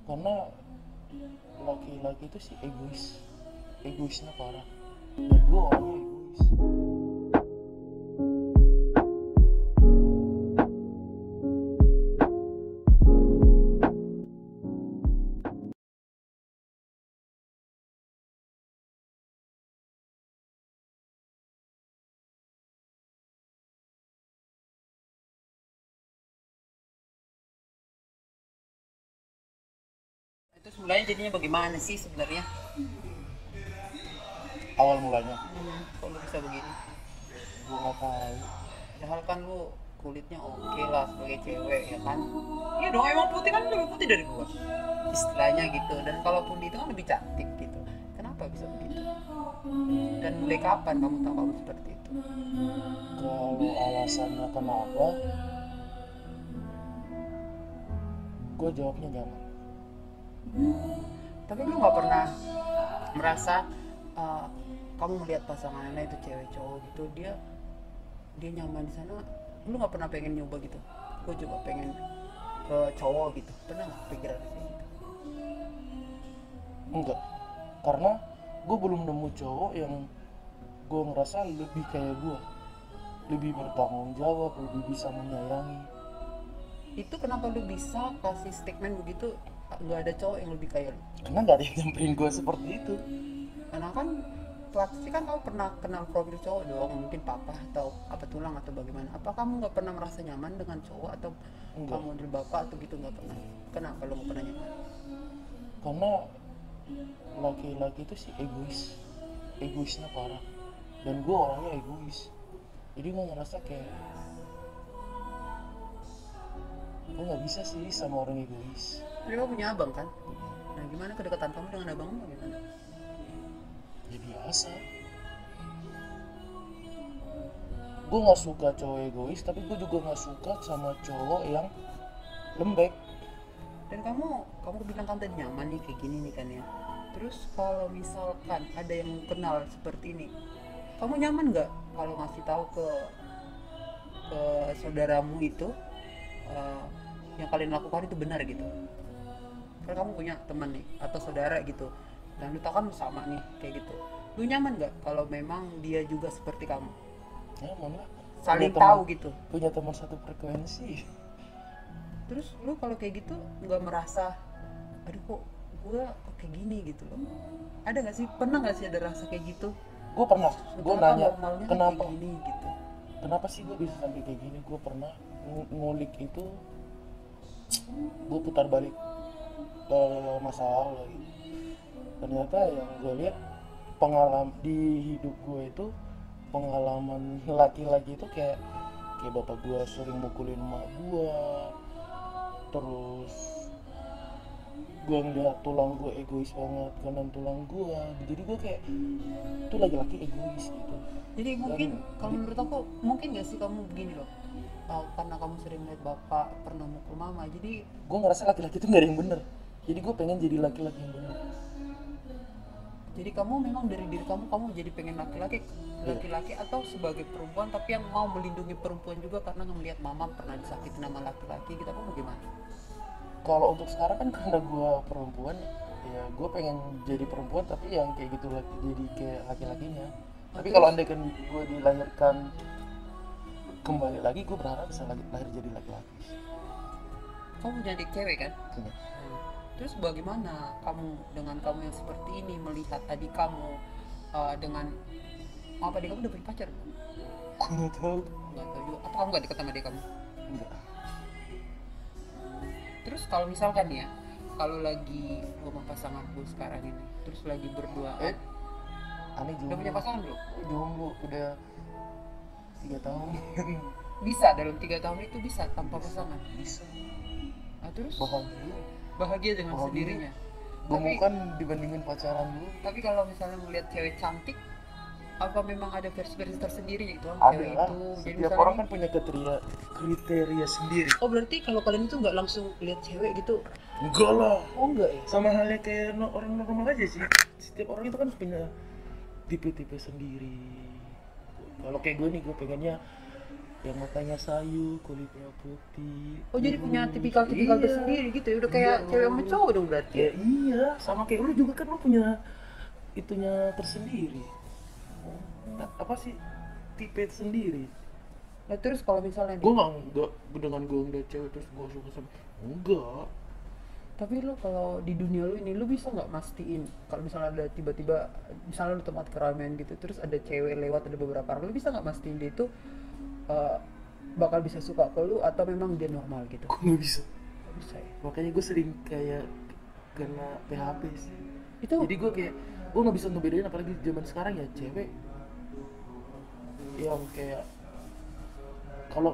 Karena laki-laki itu sih egoisnya parah, dan gue orangnya egois. Itu sebenarnya jadinya bagaimana sih sebenarnya? Awal mulanya Kok lu bisa begini? gue nggak tahu. Padahal kan lu kulitnya oke lah sebagai cewek ya kan? Iya dong, emang putih kan lebih putih dari gua. Istilahnya gitu. Dan kalaupun itu kan lebih cantik gitu. Kenapa bisa begitu? Dan mulai kapan kamu tahu kamu seperti itu? Kalau alasannya kenapa, gue jawabnya jangan. Tapi lu nggak pernah merasa uh, kamu melihat pasangannya itu cewek cowok gitu, dia dia nyaman di sana, lu nggak pernah pengen nyoba gitu? Gue juga pengen ke cowok gitu, pernah nggak pikiran kayak gitu? Enggak, karena gue belum nemu cowok yang gue ngerasa lebih kayak gue, lebih bertanggung jawab, lebih bisa menyayangi. Itu kenapa lu bisa kasih statement begitu, nggak ada cowok yang lebih kayak lu? Karena nggak ada yang nyamperin gue seperti itu. Karena kan pasti kan kamu pernah kenal profil cowok dong, mungkin papa atau apa tulang atau bagaimana. Apa kamu nggak pernah merasa nyaman dengan cowok, atau Enggak, kamu dari bapak atau gitu, nggak pernah? Kenapa lu nggak pernah nyaman? karena laki-laki itu sih egoisnya parah, dan gue orangnya egois. Jadi gue ngerasa kayak gue nggak bisa sih sama orang egois. Tapi kamu punya abang kan? Nah, gimana kedekatan kamu dengan abangmu gimana? Ya biasa, gue nggak suka cowok egois, tapi gue juga nggak suka sama cowok yang lembek. Dan kamu bilang kan tadi nyaman nih kayak gini nih kan ya. Terus kalau misalkan ada yang kenal seperti ini, kamu nyaman nggak kalau ngasih tahu ke saudaramu itu, eh, yang kalian lakukan itu benar gitu? Kan kamu punya teman nih atau saudara gitu, dan lu tau kan sama nih kayak gitu. Lu nyaman nggak kalau memang dia juga seperti kamu? Nyaman lah, Saling tahu gitu. punya teman satu frekuensi. Terus lu kalau kayak gitu nggak merasa, aduh kok gue kok kayak gini gitu loh? Ada nggak sih, pernah nggak sih ada rasa kayak gitu? Gue pernah, gue Ternyata nanya normalnya kan kenapa kayak gini gitu. kenapa sih gue bisa sampai kayak gini. Gue pernah ngulik itu, gue putar balik ke masa lalu gitu. Ternyata yang gue lihat, pengalaman di hidup gue itu, pengalaman laki-laki itu kayak bapak gue sering mukulin emak gue, terus gue ngeliat tulang gue egois banget kanan tulang gue. Jadi gue kayak itu laki-laki egois gitu. Jadi mungkin kalau menurut aku, mungkin nggak sih kamu begini loh, karena kamu sering lihat bapak pernah mukul mama, jadi Gue ngerasa laki-laki itu nggak ada yang bener, jadi gue pengen jadi laki-laki yang bener. kamu memang dari diri kamu jadi pengen laki-laki, atau sebagai perempuan tapi yang mau melindungi perempuan juga karena ngelihat mama pernah disakitin sama laki-laki gitu, kamu bagaimana? Kalau untuk sekarang kan karena gue perempuan, ya gue pengen jadi perempuan tapi yang kayak gitu, jadi kayak laki-lakinya. Tapi kalau andai kan gue dilahirkan kembali lagi, gue berharap bisa lahir jadi laki-laki. Kamu jadi cewek kan? Iya. Terus bagaimana kamu dengan kamu yang seperti ini melihat adik kamu, dengan apa, adik kamu udah punya pacar? Gue nggak tahu. Nggak tahu juga. Apa kamu gak deket sama adik kamu? Enggak. Terus kalau misalkan ya, kalau lagi sama pasanganku sekarang ini, terus lagi berduaan, Aneh udah punya jomblo. pasangan belum? Jomblo udah 3 tahun. Bisa dalam 3 tahun itu bisa tanpa pasangan? Bisa. Nah, terus Bahagia dengan Bahagia. sendirinya. Gemukan dibandingin pacaran dulu. Tapi kalau misalnya melihat cewek cantik, apa memang ada versi-versi tersendiri gitu Ada cewek lah. itu? Jadi Setiap misalnya orang kan punya kriteria sendiri. oh, berarti kalau kalian itu nggak langsung lihat cewek gitu? Enggak lah. Oh, enggak ya? Sama halnya kayak orang normal aja sih. Setiap orang itu kan punya tipe-tipe sendiri. Kalau kayak gue nih, gue pengennya yang matanya sayu, kulitnya putih. Oh jadi punya tipikal-tipikal Iya. tersendiri gitu ya, udah kayak Iya, cewek sama oh. cowok dong berarti. Ya iya, sama kayak lu juga kan lu punya itunya tersendiri. Apa sih, tipe sendiri. Nah terus kalau misalnya Gue nih, nggak dengan gue ngeliat cewek terus gue suka sama, enggak. tapi lu kalau di dunia lu ini lu bisa nggak mastiin kalau misalnya ada tiba-tiba misalnya lu tempat keramaian gitu terus ada cewek lewat ada beberapa orang, lu bisa nggak mastiin dia itu eh, bakal bisa suka ke lu atau memang dia normal gitu? Gue nggak bisa. Nggak bisa ya. Makanya gue sering kayak kena PHP sih. Itu Jadi gue kayak gue nggak bisa ngebedain, apalagi zaman sekarang ya, cewek yang kayak kalau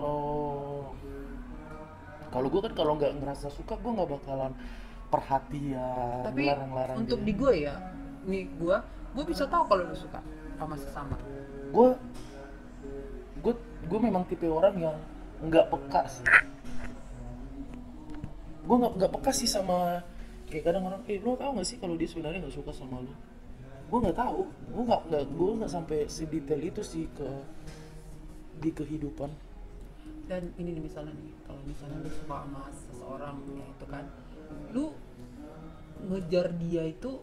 kalau gue kan kalau nggak ngerasa suka gue nggak bakalan perhatian, tapi larang-larang untuk dia. di gue ya, nih gue bisa tahu kalau lu suka sama sesama. gue gue memang tipe orang yang nggak peka sih. Gue nggak peka sih sama kayak kadang orang, lo tau nggak sih kalau dia sebenarnya nggak suka sama lo? Gue nggak tahu. Gue nggak sampai sedetail itu sih ke di kehidupan. Dan ini nih misalnya nih, kalau misalnya lu suka sama seseorang ya itu kan, lu ngejar dia itu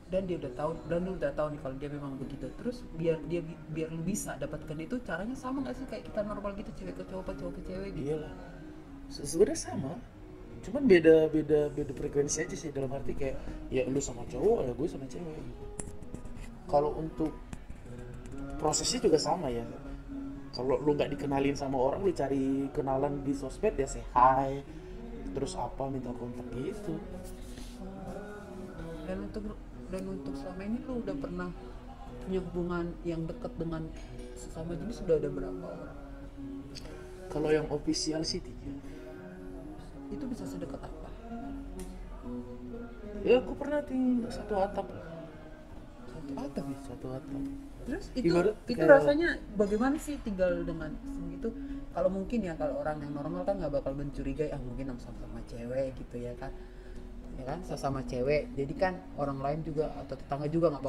dan dia udah tahu dan lu udah tahu nih kalau dia memang begitu, terus biar lu bisa dapatkan itu caranya sama nggak sih kayak kita normal gitu, cewek ke cowok, cowok ke cewek gitu? Iyalah, sebenarnya sama, cuman beda frekuensi aja sih, dalam arti kayak ya lu sama cowok ya gue sama cewek. Kalau untuk prosesnya juga sama ya. Kalau lu nggak dikenalin sama orang, lu cari kenalan di sosmed ya, say hi, terus apa, minta kontak gitu. Dan untuk selama ini lu udah pernah punya hubungan yang dekat dengan sesama jenis sudah ada berapa orang? Kalau yang official sih 3. Itu bisa sedekat apa? Ya aku pernah tinggal satu atap. Satu atap ya? Satu atap. Terus itu Ibarat itu kayak- rasanya bagaimana sih tinggal dengan gitu? Kalau mungkin ya kalau orang yang normal kan nggak bakal mencurigai, mungkin sama-sama cewek gitu ya kan, sesama cewek. Jadi kan orang lain juga atau tetangga juga nggak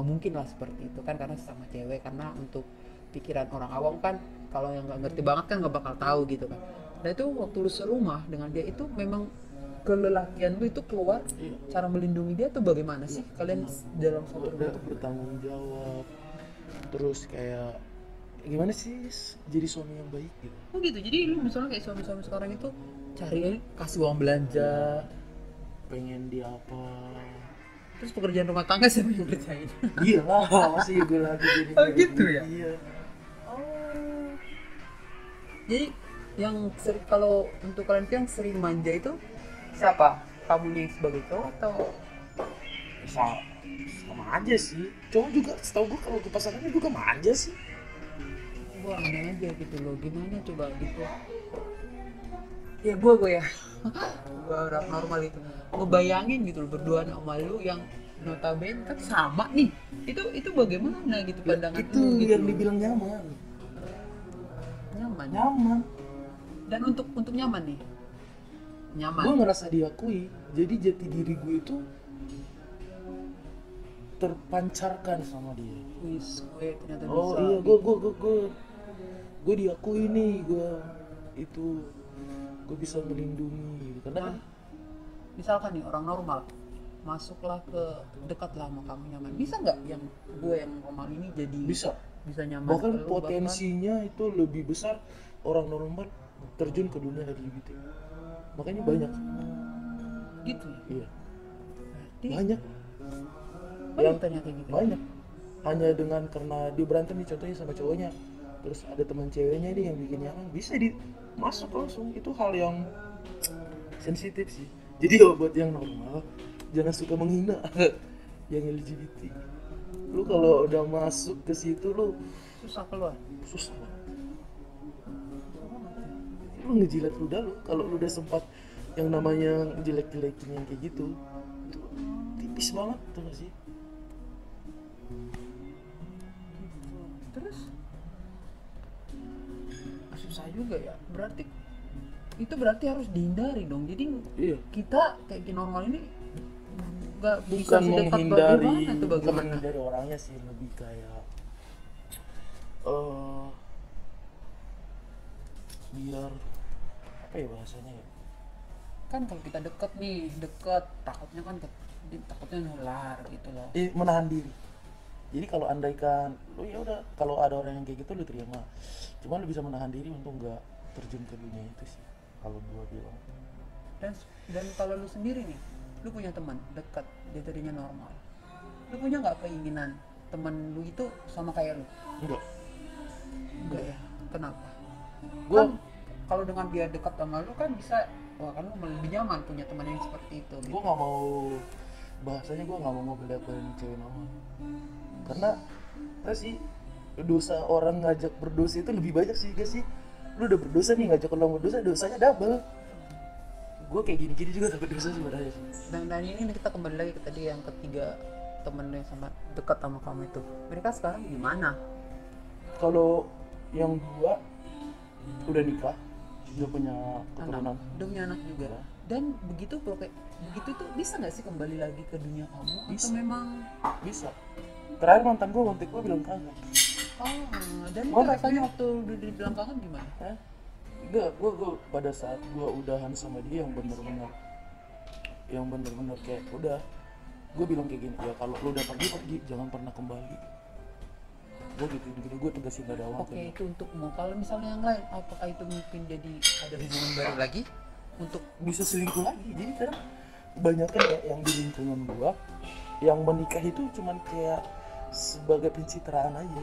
mungkin lah seperti itu kan, karena sesama cewek. Karena untuk pikiran orang awam kan, kalau yang nggak ngerti banget kan nggak bakal tahu gitu kan. Nah itu waktu lu serumah dengan dia itu memang kelelakian lu itu keluar, Iya. cara melindungi dia tuh bagaimana sih kalian dalam satu rumah itu? Bertanggung jawab, terus kayak gimana sih jadi suami yang baik gitu. Oh gitu, jadi lu misalnya kayak suami-suami sekarang itu cari kasih uang belanja, Pengen dia apa? terus pekerjaan rumah tangga siapa yang kerjain? Iya lah, masih gue lagi jadi Oh, gitu ya? Iya. Oh. Jadi yang kalau untuk kalian tuh yang sering manja itu siapa? Kamunya yang sebagai cowok atau? Sama aja sih. Cowok juga setahu gue kalau ke pasangannya juga manja sih. Gua aneh aja gitu loh, gimana coba gitu. Ya gue ya. Gue orang normal itu. Ngebayangin gitu loh berduaan sama lu yang notabene kan sama nih. Itu bagaimana gitu pandangan Itu lu gitu yang loh. dibilang nyaman. Nyaman. Nyaman. Dan untuk nyaman nih. Nyaman. Gue ngerasa diakui. Jadi jati diri gue itu terpancarkan sama dia. Wis, gue ternyata Oh bisa. iya, gue diakui nih, gue bisa melindungi gitu. Karena Nah, misalkan nih orang normal masuklah ke dekatlah sama kamu nyaman, bisa nggak yang gue yang normal ini jadi bisa. nyaman Bahkan ke lu, potensinya itu lebih besar orang normal terjun ke dunia LGBT. Makanya banyak. gitu ya? Iya. Berarti Banyak. banyak ternyata gitu. Banyak. Hanya dengan karena dia berantem nih contohnya sama cowoknya, terus ada teman ceweknya nih yang bikin nyaman, bisa masuk langsung. Itu hal yang sensitif sih. Jadi buat yang normal jangan suka menghina yang LGBT. Lu kalau udah masuk ke situ lu Susah keluar. susah banget. Lu ngejilat ludah lu kalau lu udah sempat yang namanya jelek-jelekin yang kayak gitu. Itu tipis banget tuh gak sih? Terus susah juga ya. Berarti harus dihindari dong. Jadi Iya. kita kayak gini normal ini nggak bisa Bukan sedekat menghindari, bagaimana tuh bukan bagaimana? menghindari orangnya sih, lebih kayak biar apa ya bahasanya ya, Kan kalau kita deket takutnya kan takutnya nular gitu loh. menahan diri. Jadi kalau andaikan lu ya udah, kalau ada orang yang kayak gitu lu terima, cuma lu bisa menahan diri untuk nggak terjun ke dunia itu sih kalau gua bilang. Dan kalau lu sendiri nih, lu punya teman dekat, dia tadinya normal, lu punya nggak keinginan teman lu itu sama kayak lu? Enggak, Enggak ya? Kenapa? gua Kan kalau dengan dia dekat sama lu kan bisa, wah kan lu lebih nyaman punya teman yang seperti itu gitu. gua nggak mau, bahasanya gua nggak mau ngebelain cewek normal, karena apa sih, dosa orang ngajak berdosa itu lebih banyak sih, gak sih? Lu udah berdosa nih, ngajak orang berdosa, dosanya double. Gue kayak gini-gini juga dapat dosa sebenarnya sih. Dan ini kita kembali lagi ke tadi yang ketiga, temen yang sama dekat sama kamu itu, mereka sekarang gimana? Kalau yang dua udah nikah, udah punya keturunan. Udah punya anak juga. Ya. Dan begitu kalau kayak begitu tuh bisa nggak sih kembali lagi ke dunia kamu? Bisa. Atau memang Bisa. Terakhir mantan gue kontak gue bilang kangen. dan Oh, itu rasanya waktu udah dibilang kangen gimana? Hah? Enggak, gue pada saat gue udahan sama dia yang bener-bener kayak udah, gue bilang kayak gini, ya kalau lu udah pergi jangan pernah kembali. Gue gitu gue tegasin dari awal. Oke, itu untukmu. Kalau misalnya yang lain, apakah itu mungkin jadi ada hubungan baru lagi untuk Bisa selingkuh lagi. Jadi kadang kebanyakan ya yang di lingkungan gua yang menikah itu cuman kayak sebagai pencitraan aja.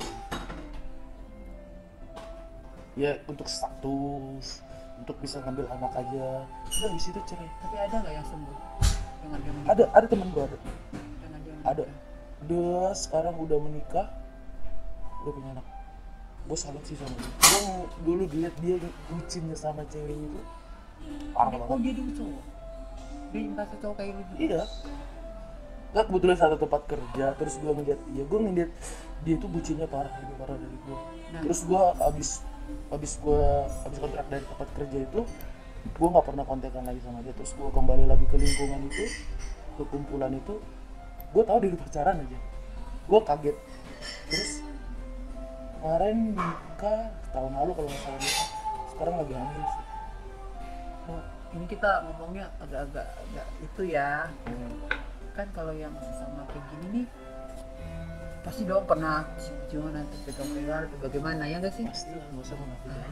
Ya untuk status, untuk bisa ngambil anak aja. Udah di situ cerai. tapi ada nggak yang sembuh dengan dia menikah? Ada teman gua ada. Dengan dia Ada. menikah? Dia sekarang udah menikah, udah punya anak. Gue salut sih sama dia. Gue dulu lihat dia bucinnya sama cewek itu parah Oh, banget. dia dulu cowok. Dia merasa cowok kayak lu juga. Iya. Gak, kebetulan satu tempat kerja, terus gue ngeliat dia tuh bucinnya parah, lebih parah dari gue. Nah. Terus gue abis kontrak dari tempat kerja itu, gue nggak pernah kontekan lagi sama dia. Terus gue kembali lagi ke lingkungan itu, ke kumpulan itu, gue tahu dia udah pacaran aja. Gue kaget. Terus kemarin nikah tahun lalu kalau nggak salah nikah, sekarang lagi hamil sih. Oh, ini kita ngomongnya agak itu ya. Kan kalau yang sama kayak gini nih pasti dong pernah ciuman atau pegang-pegang atau bagaimana, ya nggak sih? Pastilah, nggak usah mengaku aja.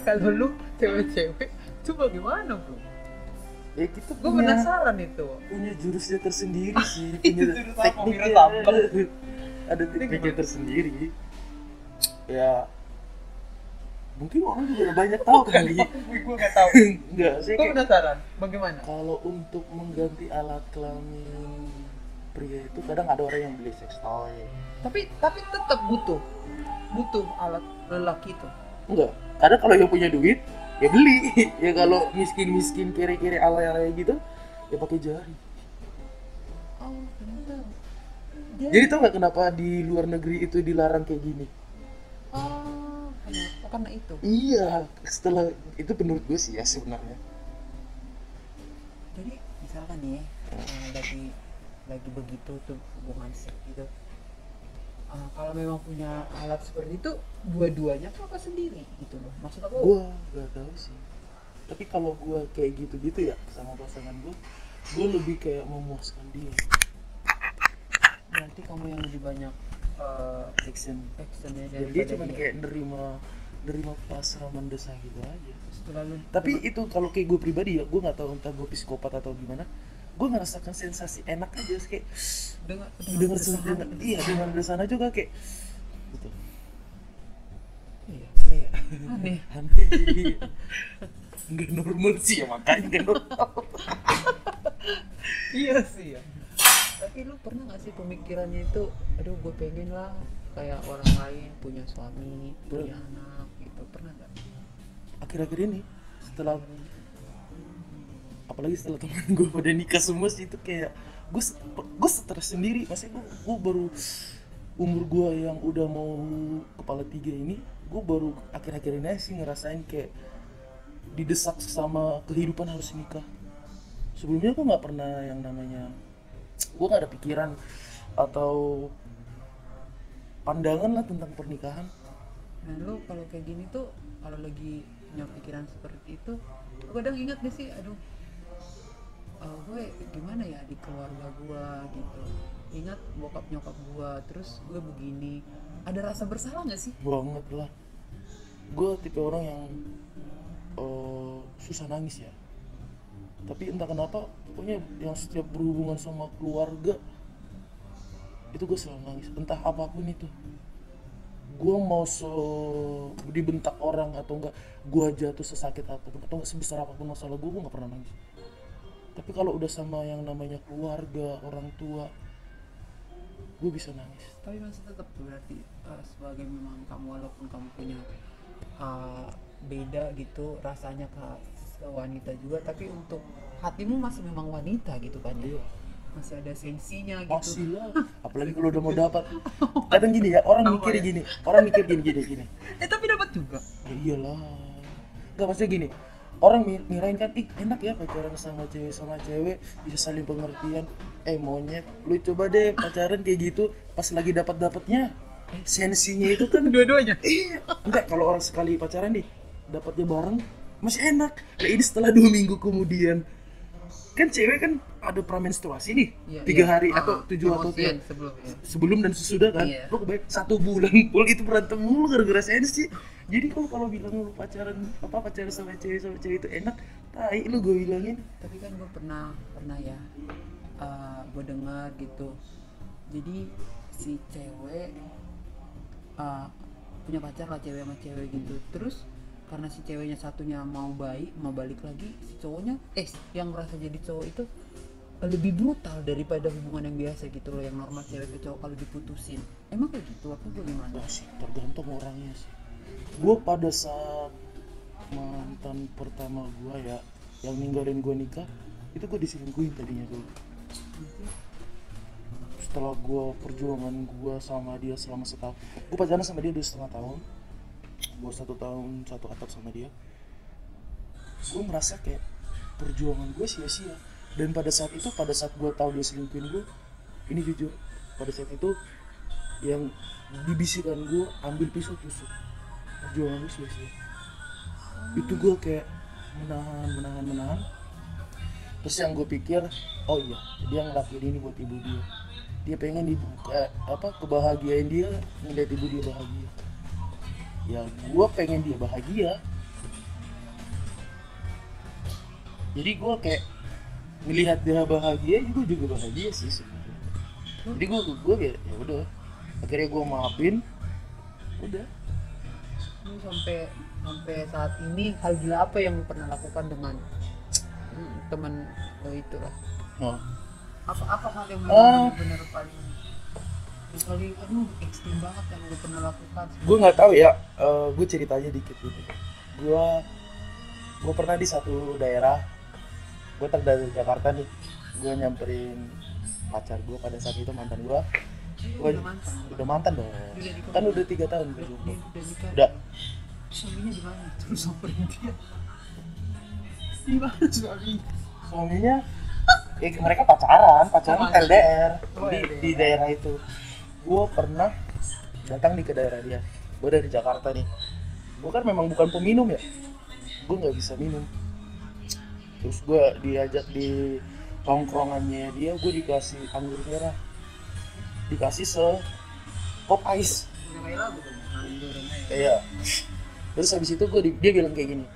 Kalau lu cewek-cewek itu bagaimana bro? Ya kita Gue penasaran itu. punya jurusnya tersendiri sih, punya Jurus apa? tekniknya. Virus apa? Ada tekniknya tersendiri. Ya mungkin orang juga banyak tahu kali. Gue nggak tahu. Enggak sih. Gue penasaran bagaimana? Kalau untuk mengganti alat kelamin pria itu kadang ada orang yang beli sex toy. Tapi tetap butuh alat lelaki itu. Enggak. Kadang kalau yang punya duit ya beli. Ya kalau miskin kere-kere alay-alay gitu ya pakai jari. Oh ternyata. Jadi tau nggak kenapa di luar negeri itu dilarang kayak gini? Oh kenapa? Karena itu. Iya, setelah itu menurut gue sih ya sebenarnya. Jadi misalkan nih lagi begitu tuh hubungan seks gitu, kalau memang punya alat seperti itu dua-duanya tuh apa sendiri gitu loh, maksud aku. Gue gak tahu sih, tapi kalau gue kayak gitu ya sama pasangan gue lebih kayak memuaskan dia. Berarti kamu yang lebih banyak actionnya Dan dia cuma kayak nerima pasrah mendesak gitu aja. Terlalu. Tapi itu kalau kayak gue pribadi ya, gue nggak tahu entah gue psikopat atau gimana, gue ngerasakan sensasi enak aja kayak dengan dengan sana juga kayak gitu. iya Aneh ya? aneh. Aneh. Nggak normal sih ya, makanya nggak normal. Iya sih ya. Tapi lu pernah gak sih pemikirannya itu, aduh gue pengen lah kayak orang lain punya suami, punya anak gitu, pernah gak? Akhir-akhir ini apalagi setelah teman gue pada nikah semua sih, itu kayak gue stres sendiri. Maksudnya gue baru umur gue yang udah mau kepala 3 ini, gue baru akhir-akhir ini sih ngerasain kayak didesak sama kehidupan harus nikah. Sebelumnya gue nggak pernah yang namanya, gue nggak ada pikiran atau pandangan lah tentang pernikahan. Nah lu kalau kayak gini tuh kalau lagi punya pikiran seperti itu, gue kadang ingat gak sih, aduh, gue gimana ya di keluarga gue gitu, ingat bokap nyokap gue, terus gue begini, ada rasa bersalah gak sih? Banget lah. Gue tipe orang yang susah nangis ya, tapi entah kenapa pokoknya yang setiap berhubungan sama keluarga itu gue selalu nangis, entah apapun itu. Gue mau dibentak orang atau enggak, gue jatuh sesakit apapun atau enggak, sebesar apapun masalah gue nggak pernah nangis. Tapi kalau udah sama yang namanya keluarga, orang tua, gue bisa nangis. Tapi masih tetap berarti sebagai memang kamu, walaupun kamu punya beda gitu rasanya ke wanita juga, tapi untuk hatimu masih memang wanita gitu kan ya? Iya. Masih ada sensinya gitu. Pasti lah, apalagi kalau udah mau dapat. Kadang gini ya, orang mikir gini, orang mikir gini. Tapi dapat juga. Ya iyalah. Enggak, maksudnya gini, orang ngirain kan, ih enak ya pacaran sama cewek bisa saling pengertian. Monyet, lu coba deh pacaran kayak gitu, pas lagi dapatnya sensinya itu kan Dua-duanya. enggak, kalau orang sekali pacaran nih dapatnya bareng masih enak. Nah ini setelah 2 minggu kemudian, kan cewek kan ada pramenstruasi nih, 3 hari atau 7 atau sebelum dan sesudah kan. Lu kebayang 1 bulan pul itu berantem mulu gara-gara sensi. Jadi kalau bilang lu pacaran sama cewek itu enak, tai lu gue bilangin. Tapi kan gue pernah ya, gue dengar gitu, jadi si cewek punya pacar lah, cewek sama cewek gitu, terus karena si ceweknya satunya mau balik lagi, si cowoknya yang merasa jadi cowok itu lebih brutal daripada hubungan yang biasa gitu loh, yang normal cewek ke cowok kalau diputusin. Emang kayak gitu apa gimana? Wah sih, tergantung orangnya sih. Gue pada saat mantan pertama gue ya, yang ninggalin gue nikah, itu gue diselingkuhin tadinya dulu. Setelah gue perjuangan gue sama dia selama setahun, gue pacaran sama dia 2,5 tahun, gue 1 tahun 1 atap sama dia, gue merasa kayak perjuangan gue sia-sia. Dan pada saat gue tahu dia selingkuhin gue, ini jujur, pada saat itu yang dibisikkan gue, ambil pisau tusuk, perjuangan gue sia-sia. Itu gue kayak menahan. Terus yang gue pikir, oh iya, dia ngelakuin ini buat ibu dia pengen dibuka kebahagiaan dia, ngeliat ibu dia bahagia. Ya gue pengen dia bahagia, jadi gue kayak ngelihat dia bahagia, juga bahagia sih sebenarnya. Jadi gue kayak ya udah, akhirnya gue maafin, udah. Lu sampai saat ini hal gila apa yang lu pernah lakukan dengan teman lo itu lah? Apa hal yang benar-benar paling aduh ekstrim banget yang lu pernah lakukan? Gue nggak tahu ya, gue ceritanya dikit gitu. Gue pernah di satu daerah, gue dari Jakarta nih, gue nyamperin pacar gue pada saat itu, mantan gue. Udah mantan dong, kan udah 3 tahun berjomblo. Udah. Suaminya gimana? Terus samperin dia. Gimana suaminya? Mereka pacaran LDR di daerah itu. Gue pernah datang ke daerah dia. Gue dari Jakarta nih. Gue kan memang bukan peminum ya. Gue nggak bisa minum. Terus gue diajak di tongkrongannya dia, gue dikasih anggur merah, dikasih pop ice. Kayak. Terus habis itu dia bilang kayak gini.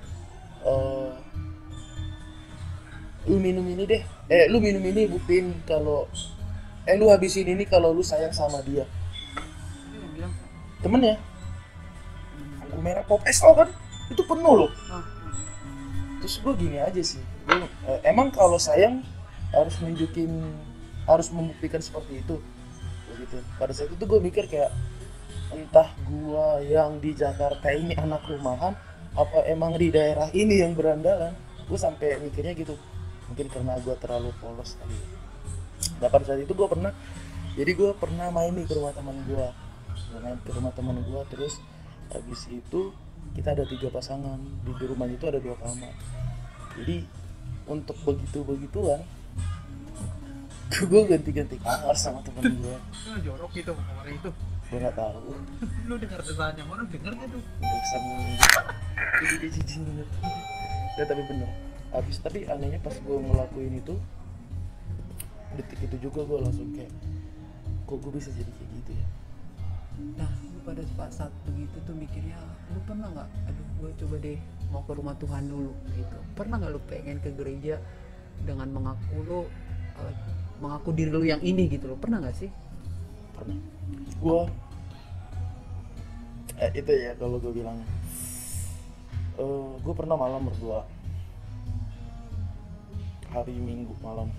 Lu minum ini buktiin kalau lu habisin ini kalau lu sayang sama dia. Temennya anggur merah pop es kan itu penuh loh. Terus gue gini aja sih, emang kalau sayang harus membuktikan seperti itu gitu. Pada saat itu gue mikir kayak, entah gue yang di Jakarta ini anak rumahan apa emang di daerah ini yang berandalan. Gue sampai mikirnya gitu, mungkin karena gue terlalu polos kali. Nah pada saat itu gue pernah main nih ke rumah teman gue, terus habis itu kita ada 3 pasangan, di rumah itu ada 2 kamar. Jadi untuk begituan gue ganti-ganti kamar sama temen gue. Jorok gitu kemarin itu. Gue nggak tahu. Lu dengar desahannya mana, denger gak tuh? Udah sama jadi jijik banget. Ya tapi bener. Tapi anehnya pas gue ngelakuin itu, detik itu juga gue langsung kayak, kok gue bisa jadi kayak gitu ya. Nah, lu pada saat begitu tuh mikirnya, lu pernah nggak? Aduh, gue coba deh mau ke rumah Tuhan dulu gitu. Pernah nggak lu pengen ke gereja dengan mengaku diri lu yang ini gitu lo? Pernah nggak sih? Pernah. Gue itu ya kalau gue bilang, gue pernah malam berdua, hari Minggu malam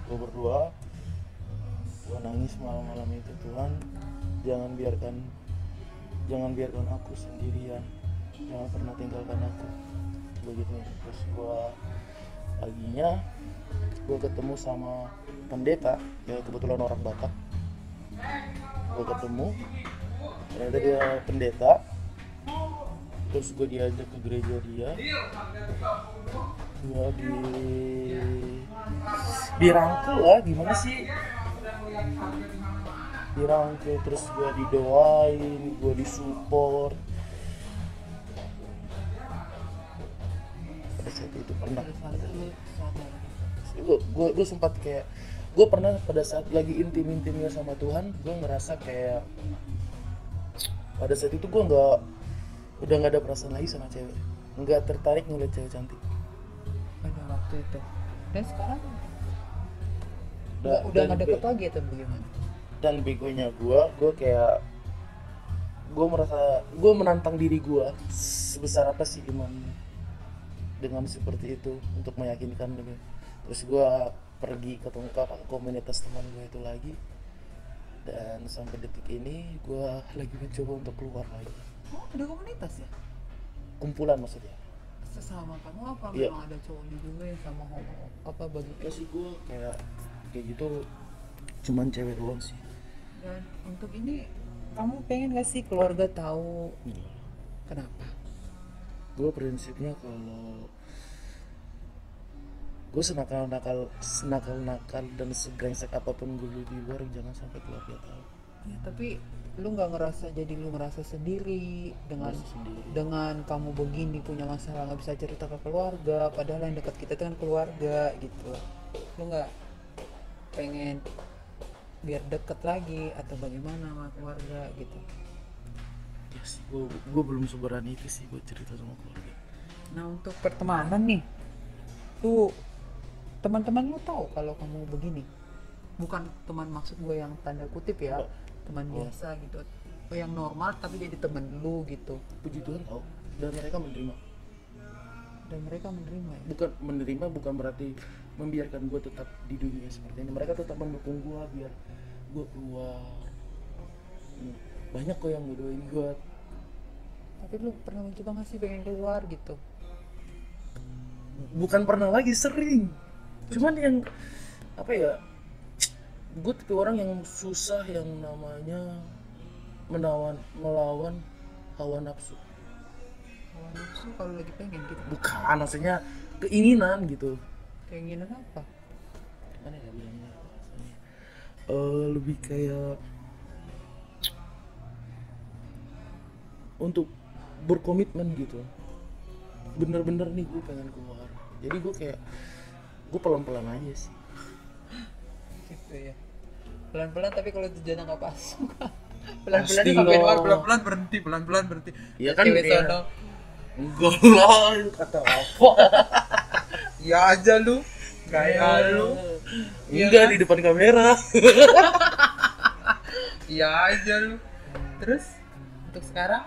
gue berdua, gue nangis malam-malam itu, Tuhan jangan biarkan aku sendirian, jangan pernah tinggalkan aku begitu. Terus paginya gue ketemu sama pendeta, ya kebetulan orang Batak. Gue ketemu, ternyata dia pendeta. Terus gue diajak ke gereja dia, gue dirangkul lah, gimana sih, dirangkul, terus gue didoain, gue disupport. Pada saat itu pernah gue sempat kayak, gue pernah pada saat lagi intim-intimnya sama Tuhan, gue ngerasa kayak pada saat itu gue udah nggak ada perasaan lagi sama cewek, nggak tertarik ngeliat cewek cantik pada waktu itu. Dan sekarang udah dan nggak deket lagi atau bagaimana? Dan begonya gue kayak, gue merasa gue menantang diri gue, sebesar apa sih iman dengan seperti itu untuk meyakinkan gitu. Terus gue pergi ke komunitas teman gue itu lagi, dan sampai detik ini gue lagi mencoba untuk keluar lagi. Oh, ada komunitas ya? Kumpulan maksudnya. Sesama kamu apa? Iya. Memang ada cowoknya juga yang sama homo apa bagi? Ya sih, gue kayak gitu cuman cewek doang sih. Dan untuk ini kamu pengen gak sih keluarga tahu? Kenapa? Gue prinsipnya kalau gue senakal-nakal dan sebrengsek apapun gue di luar, jangan sampai keluarga tahu. Ya, tapi lu lu ngerasa sendiri dengan kamu begini punya masalah nggak bisa cerita ke keluarga, padahal yang dekat kita itu kan keluarga gitu. Lu nggak pengen biar deket lagi atau bagaimana sama keluarga gitu? Ya sih, gue belum seberani itu sih buat cerita sama keluarga. Nah, untuk pertemanan nih, tuh teman-teman lu tahu kalau kamu begini? Bukan teman, maksud gue yang tanda kutip ya, teman biasa gitu, yang normal tapi jadi teman lu gitu. Puji Tuhan tahu, dan mereka menerima. Ya? Bukan berarti membiarkan gue tetap di dunia seperti ini. Mereka tetap mendukung gue biar gue keluar. Banyak kok yang ngedoain gue. Tapi lu pernah mencoba nggak sih pengen keluar gitu? Bukan pernah lagi, sering. Cuman yang apa ya, gue tipe orang yang susah yang namanya melawan hawa nafsu. Hawa nafsu kalau lagi pengen gitu? Bukan, maksudnya keinginan gitu. Keinginan apa? Gimana ya bilangnya rasanya? Lebih kayak untuk berkomitmen gitu. Bener-bener nih gue pengen keluar. Jadi gue kayak, gue pelan-pelan aja sih. Gitu ya. Pelan-pelan, tapi kalau tujuannya nggak pas. Pelan-pelan Pasti sampai loh. luar, pelan-pelan berhenti. Iya kan, Cewek iya. sono. Enggak lah, kata apa? Ya aja lu. Gaya lu. Enggak, kan? di depan kamera. Iya aja lu. Terus untuk sekarang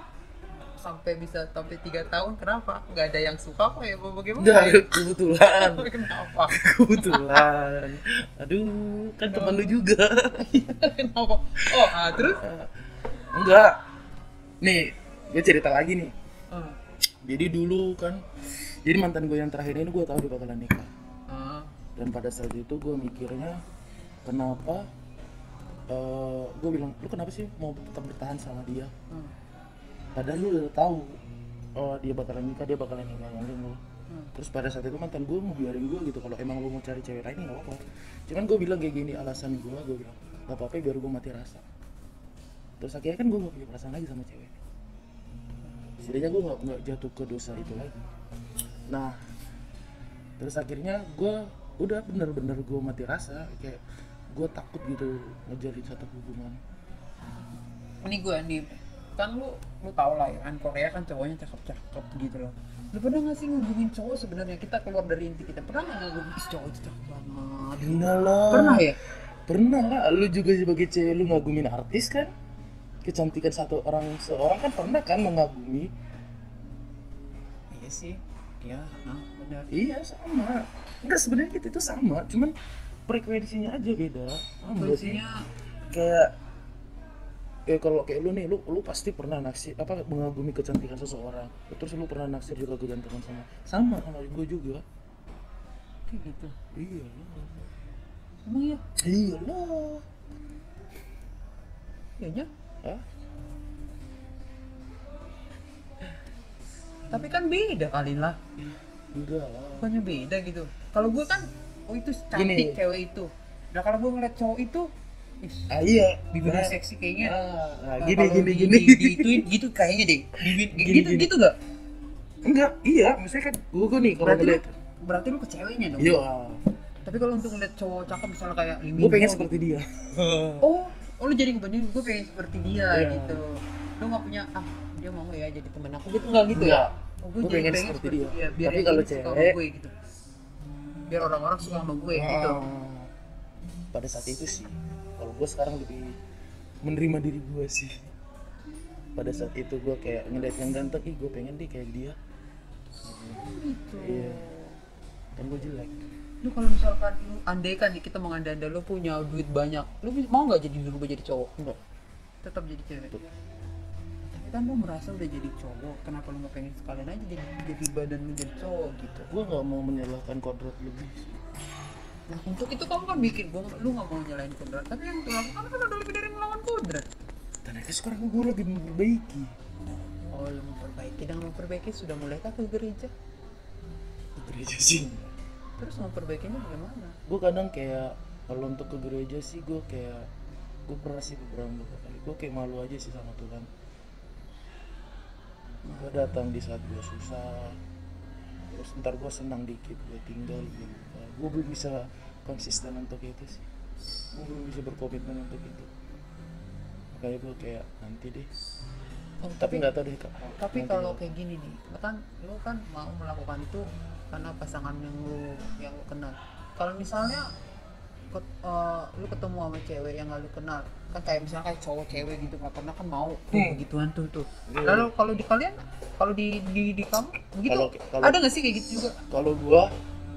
sampai 3 tahun, kenapa? Nggak ada yang suka kok ya, bagaimana? Enggak, kebetulan. Kenapa? Kebetulan. Aduh, kan teman lu juga. Kenapa? Oh, terus? Enggak. Nih, gue cerita lagi nih. Ah. Jadi dulu kan, jadi mantan gue yang terakhir ini gue tahu dia bakalan nikah. Dan pada saat itu gue mikirnya, kenapa gue bilang, lu kenapa sih mau tetap bertahan sama dia? Padahal lu udah tahu dia bakalan nikah, dia bakalan ninggalin lu. Terus pada saat itu mantan gue mau biarin gue gitu, kalau emang lu mau cari cewek lain nggak apa-apa. Cuman gue bilang kayak gini, alasan gue bilang nggak apa-apa biar gue mati rasa. Terus akhirnya kan gue nggak punya perasaan lagi sama cewek. Setidaknya gue nggak jatuh ke dosa itu lagi. Nah, terus akhirnya gue udah bener-bener gue mati rasa, kayak gue takut gitu ngejalin satu hubungan. Ini gue nih, kan lu tau lah ya kan, Korea kan cowoknya cakep-cakep gitu loh. Lu pernah gak sih ngubungin cowok sebenarnya, kita keluar dari inti kita, pernah gak ngubungin cowok itu cakep banget? Pernah lah. Pernah ya? Pernah lah, lu juga sebagai cewek lu ngagumin artis kan? Kecantikan seorang kan pernah kan mengagumi? Iya sih, ya, benar. Iya sama. Enggak, sebenarnya kita itu sama, cuman frekuensinya aja beda. Frekuensinya kayak kalau kayak lu nih, lu pasti pernah naksir mengagumi kecantikan seseorang. Terus lu pernah naksir juga kegantengan sama gue juga. kayak gitu. Iya. Emang iya? Iya lah. Iya. Hah? Tapi kan beda kali lah. Enggak lah. Bukannya beda gitu. Kalau gue kan, oh itu cantik Gini. cewek itu. Nah kalau gue ngeliat cowok itu, Iya, bibirnya seksi kayaknya. Gini Kalau diituin gitu kayaknya deh. Gini. Gitu gak? Enggak, iya, misalnya kan gue nih kalau ngeliat. Berarti lu ke ceweknya dong. Iya. Tapi kalau untuk ngeliat cowok cakep misalnya kayak Lee Gue pengen Min Ho seperti dia. Oh lu jadi ngebandingin, gue pengen seperti dia Iya. gitu. Lu nggak punya dia mau ya jadi temen aku gitu, nggak gitu ya? Oh, Gue jadi pengen seperti dia. biar Tapi yang kalau ini suka sama cewek, gue gitu. Biar orang-orang suka sama gue gitu. pada saat itu sih, kalau gue sekarang lebih menerima diri gue sih. Pada saat itu gue kayak ngeliat yang ganteng, gue pengen deh kayak dia. Gitu. Iya. Kan gue jelek. Lu kalau misalkan lu andai kan nih, kita mau nganda-nganda lu punya duit banyak, lu mau nggak jadi berubah jadi cowok? Enggak. Tetap jadi cewek. Betul. Tapi kan lu merasa udah jadi cowok, kenapa lu nggak pengen sekalian aja jadi badan lu jadi cowok gitu? Gue nggak mau menyalahkan kodrat lebih sih. Nah untuk itu kamu kan bikin, lu nggak mau nyalain kodrat, tapi yang tuh lakukan kan udah lebih dari melawan kodrat. Dan akhirnya sekarang gue lagi memperbaiki. Oh lu memperbaiki, dengan memperbaiki sudah mulai ke gereja? Ke gereja sih. Terus memperbaikinya bagaimana? Gue kadang kayak kalau untuk ke gereja sih gue pernah sih beberapa kali gue kayak malu aja sih sama Tuhan. Gue datang di saat gue susah, terus ntar gue senang dikit gue tinggal gitu. Gue belum bisa konsisten untuk itu sih, gue belum bisa berkomitmen untuk itu. Makanya gue kayak nanti deh. Tapi nggak tahu deh Kak. Tapi Nanti kalau deh. kayak gini nih, kan lu kan mau melakukan itu karena pasangan yang lu kenal. Kalau misalnya lu ketemu sama cewek yang gak lu kenal, kan kayak misalnya kayak cowok cewek gitu nggak pernah kan mau begituan tuh. Lalu kalau di kalian, kalau di kamu begitu, Kalau- ada nggak sih kayak gitu juga? Kalau gue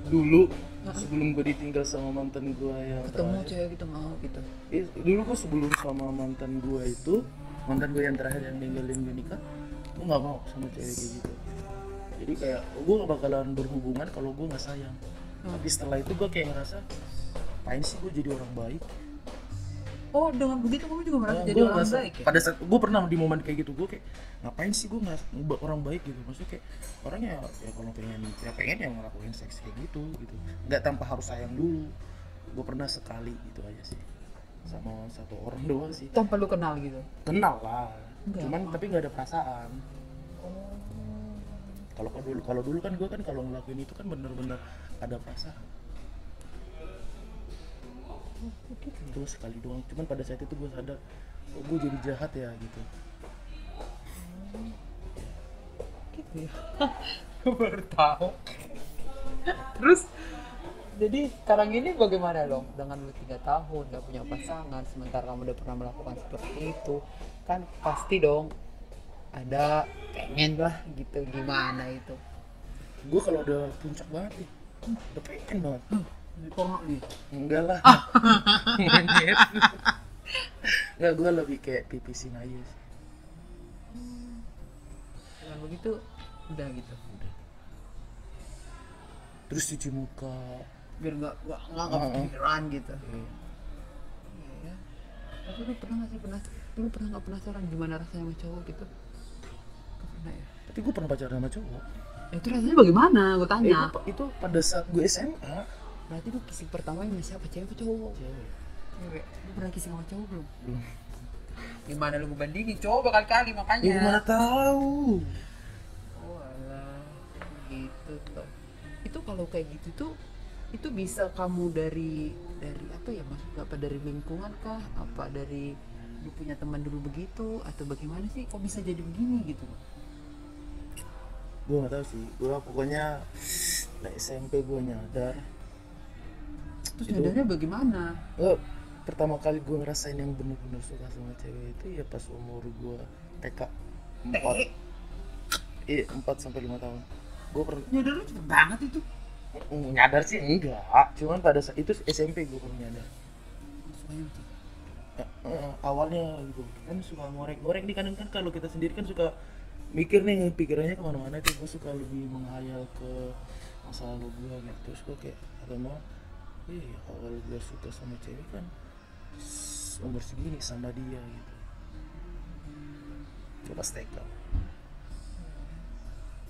dulu sebelum gue ditinggal sama mantan gue yang Ketemu terakhir, cewek gitu mau gitu. dulu gue sebelum sama mantan gue yang terakhir yang ninggalin gue nikah, gue nggak mau sama cewek kayak gitu. Jadi kayak gue gak bakalan berhubungan kalau gue nggak sayang. Tapi setelah itu gue kayak ngerasa, ngapain sih gue jadi orang baik? Oh dengan begitu kamu juga merasa jadi Gua orang ngerasa- baik ya? Pada saat gue pernah di momen kayak gitu, gue kayak ngapain sih gue nggak orang baik gitu. Maksudnya kayak orangnya ya kalau pengen yang ngelakuin seks kayak gitu, nggak tanpa harus sayang dulu. Gue pernah sekali gitu aja sih, sama satu orang doang sih. Tanpa lu kenal gitu? Kenal lah, Enggak. cuman tapi nggak ada perasaan. Oh. Kalau dulu kan gue kan kalau ngelakuin itu kan bener-bener ada perasaan. Itu sekali doang, cuman pada saat itu gue sadar, oh, gue jadi jahat ya gitu. Gitu ya. Baru tahu. Terus jadi sekarang ini bagaimana dong dengan lu 3 tahun gak punya pasangan, sementara kamu udah pernah melakukan seperti itu, kan pasti dong ada pengen lah gitu, gimana itu? Gue kalau udah puncak banget nih, udah pengen banget. Porno nih. Enggak lah. Monyet. Enggak, gue lebih kayak pipisin aja sih. Dengan begitu udah gitu. Terus cuci muka. Biar nggak kepikiran gitu. Iya ya. Tapi lu pernah nggak penasaran gimana rasanya sama cowok gitu? Gak pernah ya. Tapi gue pernah pacaran sama cowok. Itu rasanya bagaimana? Gue tanya. Itu pada saat gue SMA. Berarti lu kissing pertama sama siapa? Cewek atau cowok? Cewek. Cewek. Lu pernah kissing sama cowok belum? Belum. Gimana lu ngebandingin? Coba kali-kali makanya. Ya gimana tahu. Oh alah, gitu tuh. Itu kalau kayak gitu tuh, itu bisa kamu dari apa ya, maksud apa, dari lingkungan kah? Apa dari lu punya teman dulu begitu atau bagaimana sih? Kok bisa jadi begini gitu? Gue nggak tahu sih. Gue pokoknya dari SMP gue nyadar. Terus Itu- nyadarnya bagaimana? Pertama kali gue ngerasain yang bener-bener suka sama cewek itu ya pas umur gue TK 4 sampai 5 tahun. Gue pernah Nyadarnya cepet banget itu. nyadar sih enggak, cuman pada saat itu SMP gue pernah nyadar. Sukanya gitu. Awalnya gitu kan suka ngorek-ngorek nih, kadang kan kalau kita sendiri kan suka mikir nih pikirannya kemana-mana itu. Gue suka lebih menghayal ke masa lalu gue gitu. Terus gue kayak ada mau awal gue suka sama cewek kan umur segini sama dia gitu. Coba TK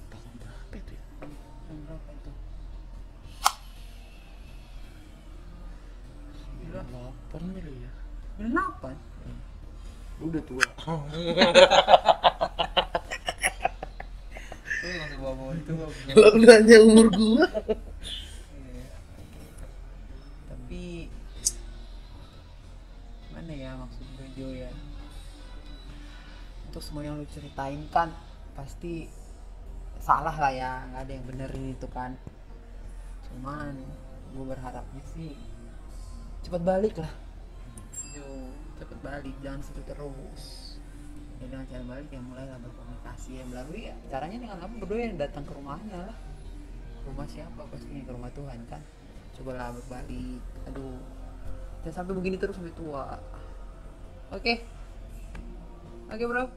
tahun berapa itu ya? Tahun berapa itu? 8 kali ya. 98? Udah tua. Lu nggak usah bawa-bawa itu. Kalau nanya umur gua. Tapi mana ya maksud gue Jo ya, untuk semua yang lu ceritain kan pasti salah lah ya, nggak ada yang benerin itu kan. Cuman gue berharapnya sih cepet balik lah Jo, cepet balik, jangan situ terus. Ya dengan cara balik ya mulailah berkomunikasi ya melalui ya, caranya dengan kamu berdua yang datang ke rumahnya lah. Rumah siapa? Pastinya ke rumah Tuhan kan. Cobalah berbalik. Aduh, jangan sampai begini terus sampai tua. Oke, oke bro.